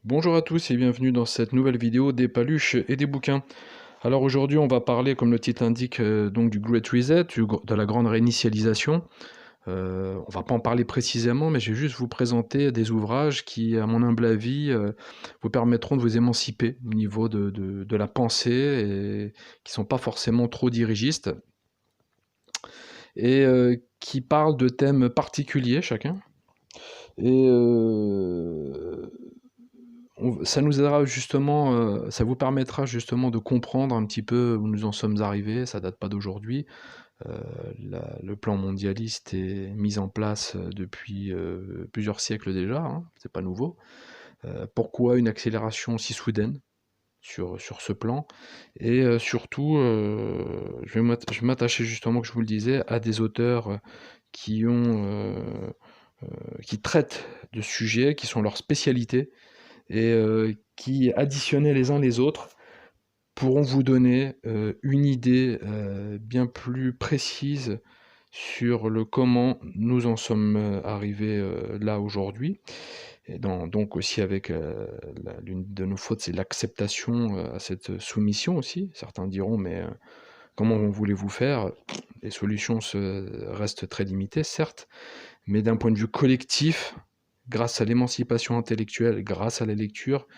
Bonjour à tous et bienvenue dans cette nouvelle vidéo des paluches et des bouquins. Alors aujourd'hui on va parler, comme le titre l'indique, donc du Great Reset, de la grande réinitialisation. On va pas en parler précisément, mais je vais juste vous présenter des ouvrages qui, à mon humble avis, vous permettront de vous émanciper au niveau de la pensée et qui sont pas forcément trop dirigistes et qui parlent de thèmes particuliers chacun. Et ça nous aidera justement, ça vous permettra justement de comprendre un petit peu où nous en sommes arrivés, ça date pas d'aujourd'hui. Euh, le plan mondialiste est mis en place depuis plusieurs siècles déjà, hein, c'est pas nouveau. Pourquoi une accélération si soudaine sur ce plan? Et surtout, je vais m'attacher justement, que je vous le disais, à des auteurs qui qui traitent de sujets qui sont leur spécialité et qui, additionnés les uns les autres, pourront vous donner une idée bien plus précise sur le comment nous en sommes arrivés là aujourd'hui. Et donc aussi avec l'une de nos fautes, c'est l'acceptation à cette soumission aussi. Certains diront, mais comment voulez-vous faire? Les solutions restent très limitées, certes, mais d'un point de vue collectif, grâce à l'émancipation intellectuelle, grâce à la lecture,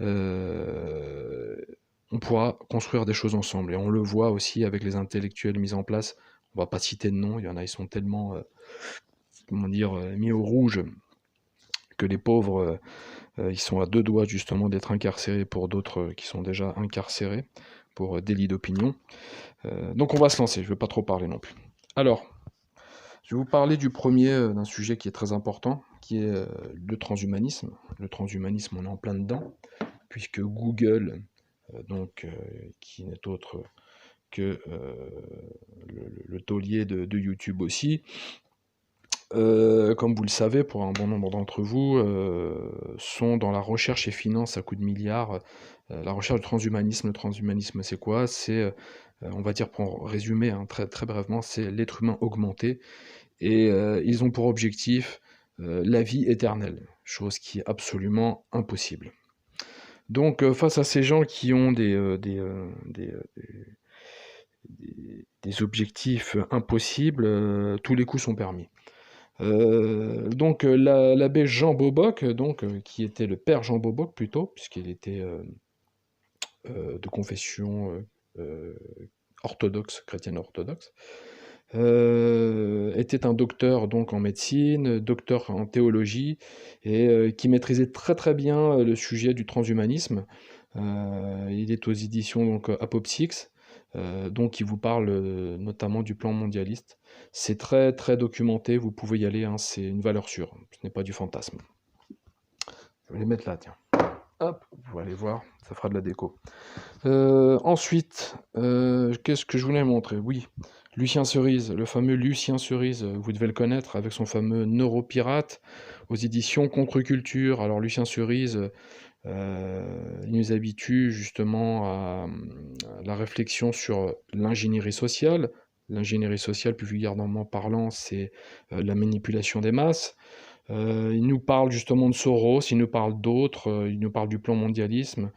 euh, on pourra construire des choses ensemble. Et on le voit aussi avec les intellectuels mis en place. On va pas citer de nom, il y en a, ils sont tellement, comment dire, mis au rouge que les pauvres, ils sont à deux doigts justement d'être incarcérés pour d'autres qui sont déjà incarcérés pour délit d'opinion. Donc on va se lancer, je ne vais pas trop parler non plus. Alors, je vais vous parler du premier, d'un sujet qui est très important, qui est le transhumanisme. Le transhumanisme, on est en plein dedans, puisque Google, qui n'est autre que le taulier de YouTube aussi, comme vous le savez, pour un bon nombre d'entre vous, sont dans la recherche et finance à coups de milliards la recherche du transhumanisme. Le transhumanisme, c'est quoi? C'est, on va dire, pour résumer hein, très, très brièvement, c'est l'être humain augmenté. Et ils ont pour objectif la vie éternelle, chose qui est absolument impossible. Donc, face à ces gens qui ont des objectifs impossibles, tous les coups sont permis. L'abbé Jean Boboc, qui était le père Jean Boboc plutôt, puisqu'il était de confession orthodoxe, chrétienne orthodoxe, était un docteur donc en médecine, docteur en théologie, et qui maîtrisait très très bien le sujet du transhumanisme. Il est aux éditions donc Apopsyx, donc il vous parle notamment du plan mondialiste. C'est très très documenté, vous pouvez y aller, hein, c'est une valeur sûre, ce n'est pas du fantasme. Je vais les mettre là, tiens. Hop, vous allez voir, ça fera de la déco. Ensuite, qu'est-ce que je voulais montrer? Oui, Lucien Cerise, le fameux Lucien Cerise, vous devez le connaître, avec son fameux Neuropirate, aux éditions Contre-Culture. Alors Lucien Cerise, il nous habitue justement à la réflexion sur l'ingénierie sociale. L'ingénierie sociale, plus vulgairement parlant, c'est la manipulation des masses. Il nous parle justement de Soros, il nous parle d'autres, il nous parle du plan mondialisme,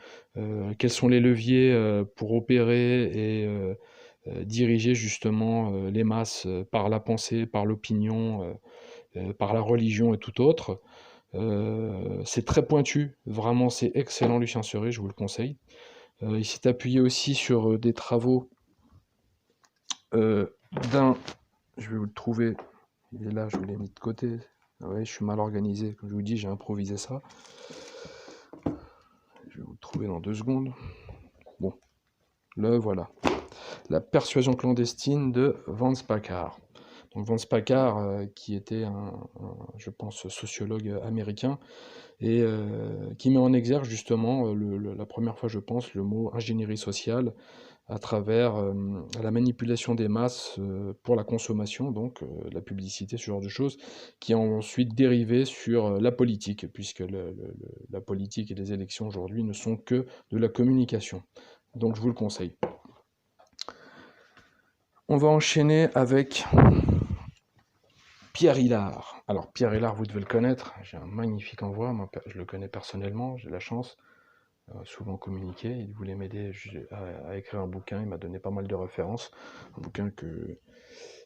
quels sont les leviers pour opérer et diriger justement les masses par la pensée, par l'opinion, par la religion et tout autre. C'est très pointu, vraiment c'est excellent Lucien Cerise, je vous le conseille. Il s'est appuyé aussi sur des travaux d'un, je vais vous le trouver, il est là, je vous l'ai mis de côté. Ouais, je suis mal organisé, comme je vous dis, j'ai improvisé ça. Je vais vous le trouver dans 2 secondes. Bon, le voilà. La persuasion clandestine de Vance Packard. Donc Vance Packard, qui était je pense, sociologue américain, et qui met en exergue justement, la première fois, je pense, le mot ingénierie sociale à travers la manipulation des masses pour la consommation, donc la publicité, ce genre de choses, qui a ensuite dérivé sur la politique, puisque la politique et les élections aujourd'hui ne sont que de la communication. Donc je vous le conseille. On va enchaîner avec Pierre Hillard. Alors Pierre Hillard, vous devez le connaître, j'ai un magnifique envoi, moi je le connais personnellement, j'ai la chance, souvent communiqué, il voulait m'aider à écrire un bouquin, il m'a donné pas mal de références, un bouquin que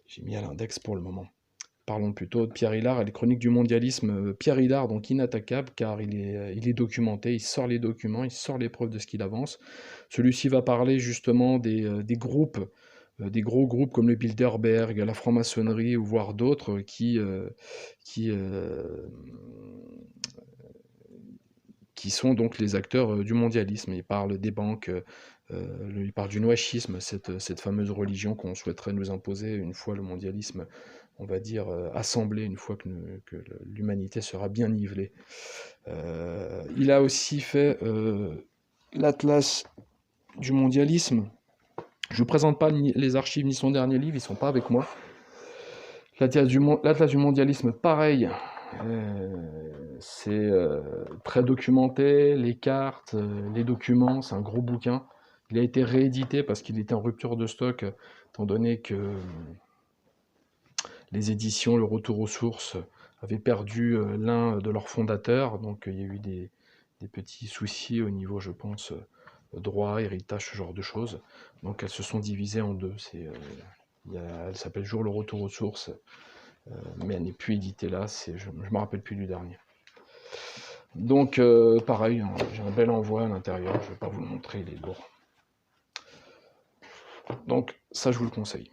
j'ai mis à l'index pour le moment. Parlons plutôt de Pierre Hillard et les chroniques du mondialisme. Pierre Hillard, donc inattaquable, car il est documenté, il sort les documents, il sort les preuves de ce qu'il avance. Celui-ci va parler justement des groupes, des gros groupes comme le Bilderberg, la franc-maçonnerie, ou voire d'autres, qui sont donc les acteurs du mondialisme. Il parle des banques, il parle du noachisme, cette fameuse religion qu'on souhaiterait nous imposer une fois le mondialisme, on va dire, assemblé, une fois que l'humanité sera bien nivelée. Il a aussi fait l'Atlas du mondialisme. Je ne vous présente pas les archives ni son dernier livre, ils ne sont pas avec moi. L'Atlas du mondialisme, pareil, c'est très documenté, les cartes, les documents, c'est un gros bouquin. Il a été réédité parce qu'il était en rupture de stock, étant donné que les éditions Le Retour aux Sources avaient perdu l'un de leurs fondateurs, donc il y a eu des petits soucis au niveau, je pense, droit, héritage, ce genre de choses. Donc elles se sont divisées en deux. Elle s'appelle Jour le Retour aux Sources, mais elle n'est plus éditée là, je ne me rappelle plus du dernier. Donc pareil, hein, j'ai un bel envoi à l'intérieur, je ne vais pas vous le montrer, il est lourd. Donc ça je vous le conseille.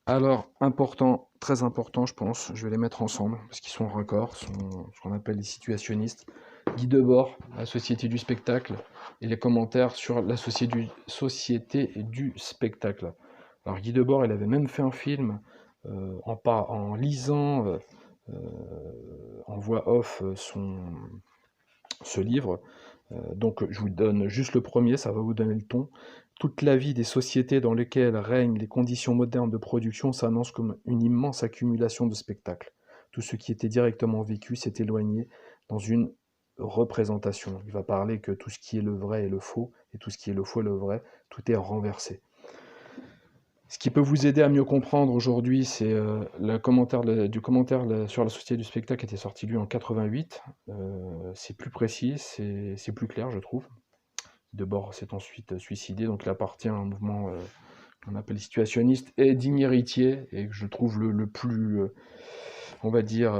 Alors, important, très important, je pense, je vais les mettre ensemble, parce qu'ils sont raccords, ce qu'on appelle les situationnistes. Guy Debord, la Société du spectacle, et les commentaires sur la Société du spectacle. Alors Guy Debord, il avait même fait un film en lisant en voix off ce livre. Donc je vous donne juste le premier, ça va vous donner le ton. Toute la vie des sociétés dans lesquelles règnent les conditions modernes de production s'annonce comme une immense accumulation de spectacles. Tout ce qui était directement vécu s'est éloigné dans une représentation. Il va parler que tout ce qui est le vrai est le faux, et tout ce qui est le faux est le vrai, tout est renversé. Ce qui peut vous aider à mieux comprendre aujourd'hui, c'est le commentaire sur la Société du spectacle qui était sorti lui en 88. C'est plus précis, c'est plus clair, je trouve. Debord s'est ensuite suicidé, donc il appartient à un mouvement qu'on appelle situationniste et digne héritier, et que je trouve le plus, on va dire,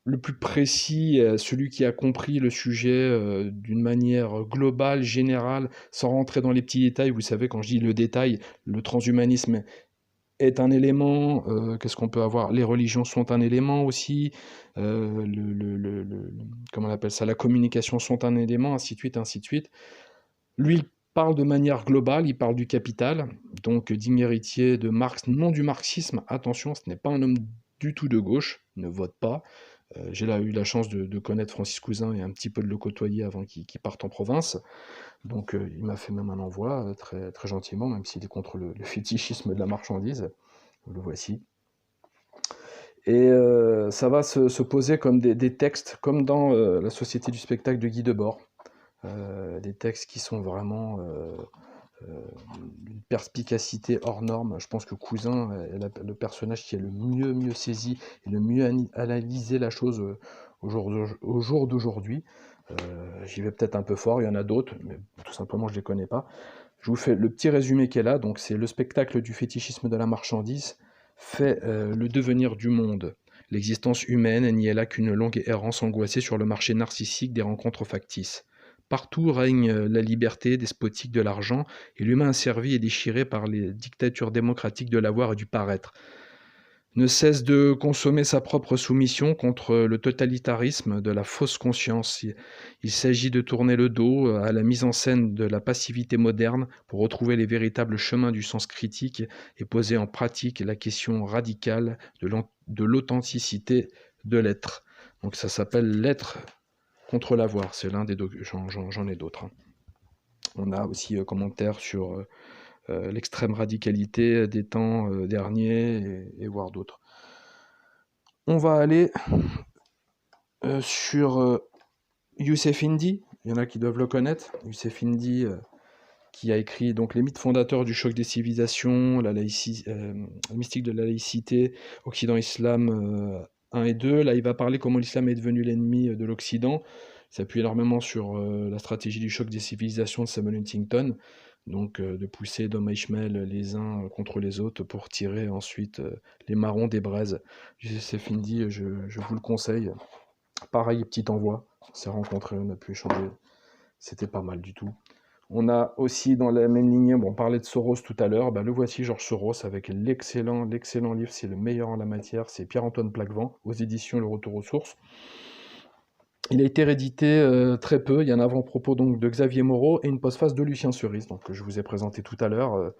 le plus précis, celui qui a compris le sujet d'une manière globale, générale, sans rentrer dans les petits détails. Vous savez, quand je dis le détail, le transhumanisme est un élément, qu'est-ce qu'on peut avoir? Les religions sont un élément aussi, comment on appelle ça? La communication sont un élément, ainsi de suite, ainsi de suite. Lui, il parle de manière globale, il parle du capital, donc digne héritier de Marx, non du marxisme, attention, ce n'est pas un homme du tout de gauche, ne vote pas. J'ai eu la chance de connaître Francis Cousin et un petit peu de le côtoyer avant qu'il parte en province. Donc il m'a fait même un envoi, très, très gentiment, même s'il est contre le fétichisme de la marchandise. Le voici. Et ça va se poser comme des textes, comme dans la Société du spectacle de Guy Debord. Des textes qui sont vraiment d'une perspicacité hors norme. Je pense que Cousin est le personnage qui est le mieux saisi et le mieux analysé la chose au jour d'aujourd'hui. J'y vais peut-être un peu fort, il y en a d'autres, mais tout simplement je ne les connais pas. Je vous fais le petit résumé qu'elle a. Donc c'est le spectacle du fétichisme de la marchandise fait le devenir du monde. L'existence humaine n'y est là qu'une longue errance angoissée sur le marché narcissique des rencontres factices. Partout règne la liberté despotique de l'argent, et l'humain asservi et déchiré par les dictatures démocratiques de l'avoir et du paraître ne cesse de consommer sa propre soumission contre le totalitarisme de la fausse conscience. Il s'agit de tourner le dos à la mise en scène de la passivité moderne pour retrouver les véritables chemins du sens critique et poser en pratique la question radicale de l'authenticité de l'être. Donc ça s'appelle l'être contre l'avoir, c'est l'un des j'en ai d'autres. On a aussi commentaires sur l'extrême radicalité des temps derniers et voire d'autres. On va aller sur Youssef Indy. Il y en a qui doivent le connaître. Youssef Indy, qui a écrit donc Les mythes fondateurs du choc des civilisations, le mystique de la laïcité, Occident-Islam 1 et 2. Là, il va parler comment l'islam est devenu l'ennemi de l'Occident. Il s'appuie énormément sur la stratégie du choc des civilisations de Samuel Huntington, donc de pousser d'homme à Ishmael les uns contre les autres pour tirer ensuite les marrons des braises. C'est Findi, je vous le conseille. Pareil, petit envoi, on s'est rencontrés, on a pu échanger, c'était pas mal du tout. On a aussi dans la même lignée, bon, on parlait de Soros tout à l'heure, le voici, Georges Soros, avec l'excellent livre, c'est le meilleur en la matière, c'est Pierre-Antoine Plaquevent, aux éditions Le Retour aux Sources. Il a été réédité très peu, il y a un avant-propos donc de Xavier Moreau et une postface de Lucien Cerise, donc, que je vous ai présenté tout à l'heure.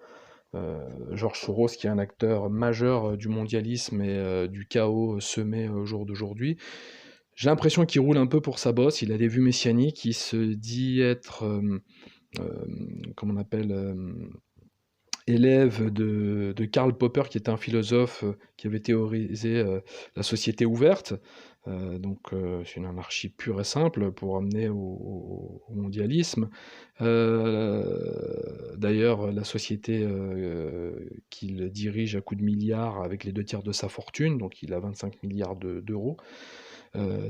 Georges Soros, qui est un acteur majeur du mondialisme et du chaos semé au jour d'aujourd'hui. J'ai l'impression qu'il roule un peu pour sa bosse, il a des vues messianiques, il se dit être, comment on appelle, élève de Karl Popper, qui était un philosophe qui avait théorisé la société ouverte. C'est une anarchie pure et simple pour amener au mondialisme. D'ailleurs, la société qu'il dirige à coups de milliards avec les 2 tiers de sa fortune, donc il a 25 milliards d'euros,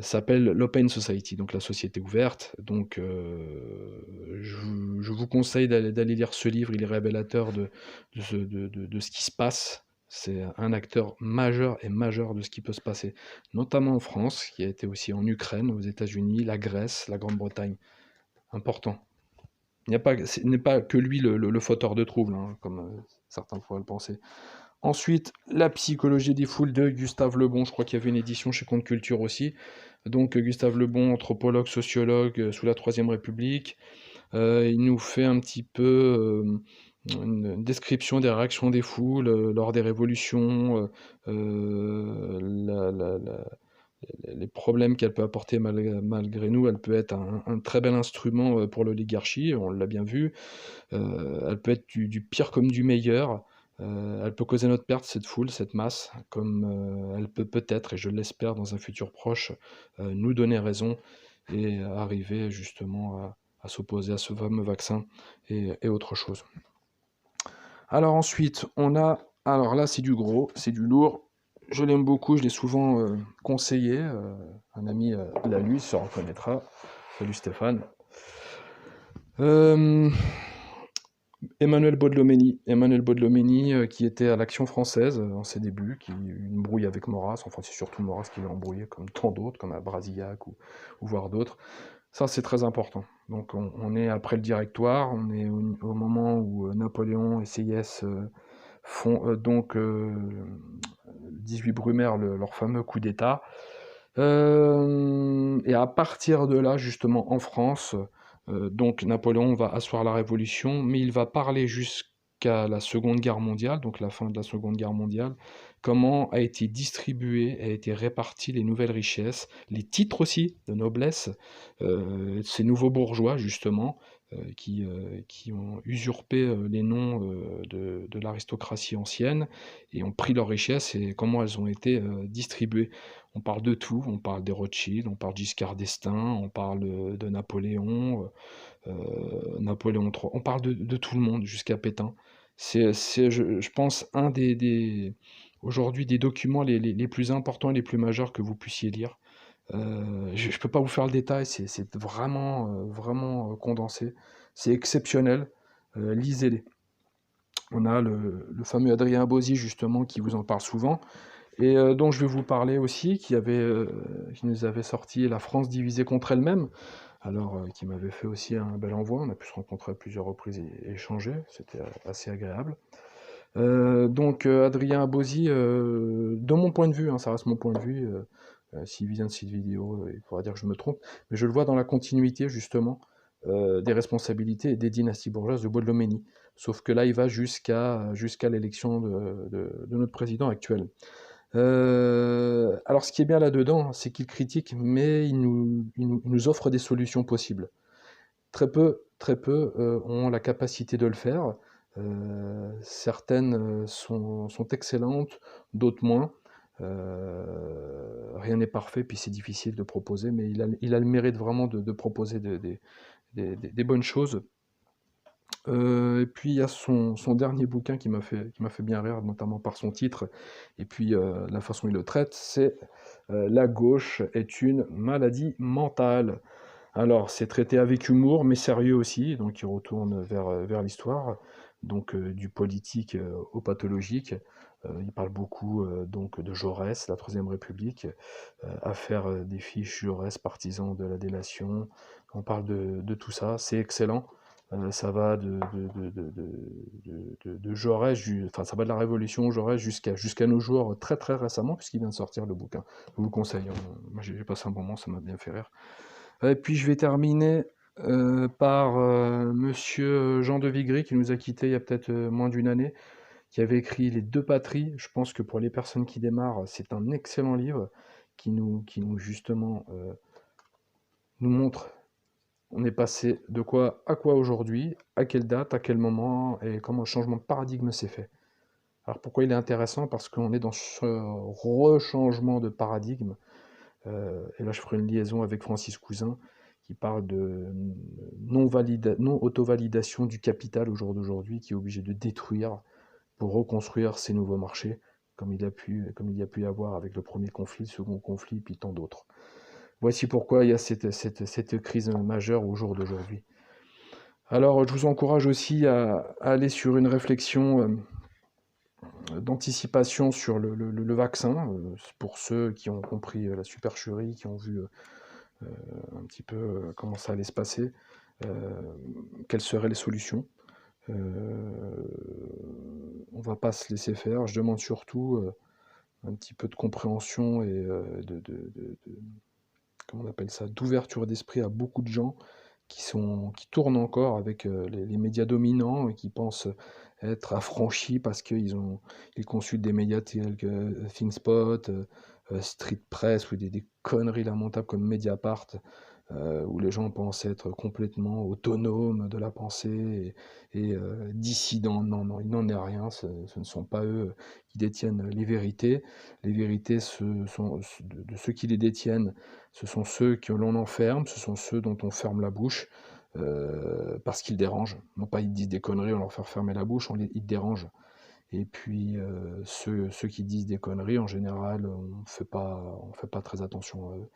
s'appelle l'Open Society, donc la société ouverte. Donc je vous conseille d'aller lire ce livre, il est révélateur de ce qui se passe. C'est un acteur majeur de ce qui peut se passer, notamment en France, qui a été aussi en Ukraine, aux États-Unis, la Grèce, la Grande-Bretagne. Important. Ce n'est pas que lui le fauteur de troubles, hein, comme certains pourraient le penser. Ensuite, La psychologie des foules de Gustave Le Bon. Je crois qu'il y avait une édition chez Compte Culture aussi. Donc Gustave Le Bon, anthropologue, sociologue sous la Troisième République. Il nous fait un petit peu une description des réactions des foules lors des révolutions, les problèmes qu'elle peut apporter malgré nous. Elle peut être un très bel instrument pour l'oligarchie, on l'a bien vu. Elle peut être du pire comme du meilleur. Elle peut causer notre perte, cette foule, cette masse, comme elle peut peut-être, et je l'espère dans un futur proche, nous donner raison et arriver justement à s'opposer à ce fameux vaccin et autre chose. Alors ensuite, alors là c'est du gros, c'est du lourd, je l'aime beaucoup, je l'ai souvent conseillé, un ami l'a lu, il se reconnaîtra. Salut Stéphane. Emmanuel Baudelomeni, qui était à l'Action française en ses débuts, qui a eu une brouille avec Maurras, enfin c'est surtout Maurras qui l'a embrouillé, comme tant d'autres, comme à Brasillac ou voire d'autres. Ça c'est très important. Donc on est après le Directoire, on est au moment où Napoléon et Sieyès font 18 Brumaire, leur fameux coup d'État. Et à partir de là, justement, en France, donc Napoléon va asseoir la Révolution, mais il va parler jusqu'à la Seconde Guerre mondiale, donc la fin de la Seconde Guerre mondiale, comment a été distribué, a été réparties les nouvelles richesses, les titres aussi de noblesse, ces nouveaux bourgeois, justement, qui ont usurpé les noms de l'aristocratie ancienne et ont pris leurs richesses et comment elles ont été distribuées. On parle de tout, on parle des Rothschild, on parle Giscard d'Estaing, on parle de Napoléon, Napoléon III, on parle de tout le monde jusqu'à Pétain. Je pense, aujourd'hui des documents les plus importants et les plus majeurs que vous puissiez lire. Je ne peux pas vous faire le détail, c'est vraiment condensé. C'est exceptionnel, lisez-les. On a le fameux Adrien Bauzy, justement, qui vous en parle souvent, et dont je vais vous parler aussi, qui nous avait sorti La France divisée contre elle-même, alors qui m'avait fait aussi un bel envoi. On a pu se rencontrer à plusieurs reprises et échanger, c'était assez agréable. Adrien Bauzy, de mon point de vue, hein, ça reste mon point de vue, s'il visionne cette vidéo, il faudra dire que je me trompe, mais je le vois dans la continuité justement des responsabilités et des dynasties bourgeoises de Baudelomeni. Sauf que là, il va jusqu'à l'élection de notre président actuel. Alors, ce qui est bien là-dedans, c'est qu'il critique, mais il nous offre des solutions possibles. Très peu ont la capacité de le faire. Certaines sont excellentes, d'autres moins. Rien n'est parfait, puis c'est difficile de proposer, mais il a le mérite vraiment de proposer des bonnes choses. Et puis il y a son dernier bouquin qui m'a fait bien rire, notamment par son titre et puis, la façon il le traite, c'est, «La gauche est une maladie mentale». Alors, c'est traité avec humour, mais sérieux aussi, donc il retourne vers l'histoire, donc du politique, au pathologique. Il parle beaucoup, donc de Jaurès, la Troisième République, affaire, des fiches Jaurès, partisans de la délation. On parle de tout ça, c'est excellent. Ça va de Jaurès, enfin ça va de la Révolution Jaurès jusqu'à nos jours, très très récemment, puisqu'il vient de sortir le bouquin. Je vous le conseille, hein. Moi j'ai passé un bon moment, ça m'a bien fait rire. Et puis je vais terminer par monsieur Jean de Vigry qui nous a quittés il y a peut-être moins d'une année, qui avait écrit Les Deux Patries. Je pense que pour les personnes qui démarrent, c'est un excellent livre qui nous justement nous montre on est passé de quoi à quoi aujourd'hui, à quelle date, à quel moment et comment le changement de paradigme s'est fait. Alors pourquoi il est intéressant? Parce qu'on est dans ce rechangement de paradigme. Et là, je ferai une liaison avec Francis Cousin qui parle de non-auto-validation du capital au jour d'aujourd'hui, qui est obligé de détruire pour reconstruire ces nouveaux marchés, comme il y a pu y avoir avec le premier conflit, le second conflit, puis tant d'autres. Voici pourquoi il y a cette crise majeure au jour d'aujourd'hui. Alors, je vous encourage aussi à aller sur une réflexion d'anticipation sur le vaccin, pour ceux qui ont compris la supercherie, qui ont vu un petit peu comment ça allait se passer, euh, quelles seraient les solutions. On ne va pas se laisser faire. Je demande surtout un petit peu de compréhension et comment on appelle ça, d'ouverture d'esprit à beaucoup de gens qui tournent encore avec les médias dominants et qui pensent être affranchis parce ils consultent des médias tels que ThinkSpot, Street Press ou des conneries lamentables comme Mediapart, où les gens pensent être complètement autonomes de la pensée et dissidents. Non, non, il n'en est rien. Ce ne sont pas eux qui détiennent les vérités. Les vérités de ceux qui les détiennent, ce sont ceux que l'on enferme, ce sont ceux dont on ferme la bouche parce qu'ils dérangent. Non pas ils disent des conneries, on leur fait fermer la bouche, ils dérangent. Et puis ceux qui disent des conneries, en général, on fait pas très attention à eux.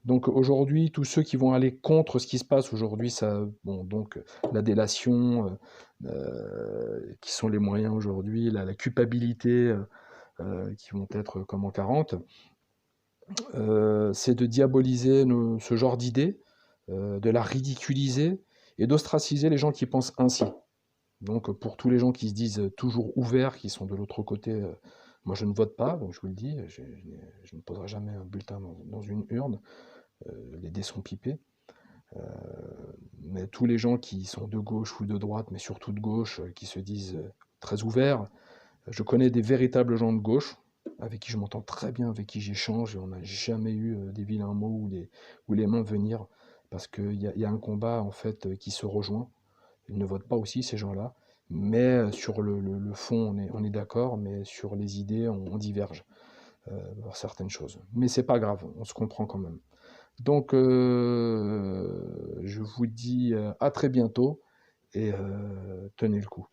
Donc aujourd'hui, tous ceux qui vont aller contre ce qui se passe aujourd'hui, ça, bon, donc la délation, qui sont les moyens aujourd'hui, la culpabilité, qui vont être comme en 40, c'est de diaboliser ce genre d'idées, de la ridiculiser et d'ostraciser les gens qui pensent ainsi. Donc pour tous les gens qui se disent toujours ouverts, qui sont de l'autre côté, moi je ne vote pas, donc je vous le dis, je ne poserai jamais un bulletin dans une urne, les dés sont pipés. Euh, mais tous les gens qui sont de gauche ou de droite, mais surtout de gauche, qui se disent très ouverts, je connais des véritables gens de gauche, avec qui je m'entends très bien, avec qui j'échange, et on n'a jamais eu des vilains mots ou les mains venir, parce qu'il y a un combat en fait qui se rejoint. Ils ne votent pas aussi ces gens-là, mais sur le fond on est d'accord, mais sur les idées on diverge sur certaines choses. Mais c'est pas grave, on se comprend quand même. Donc je vous dis à très bientôt et tenez le coup.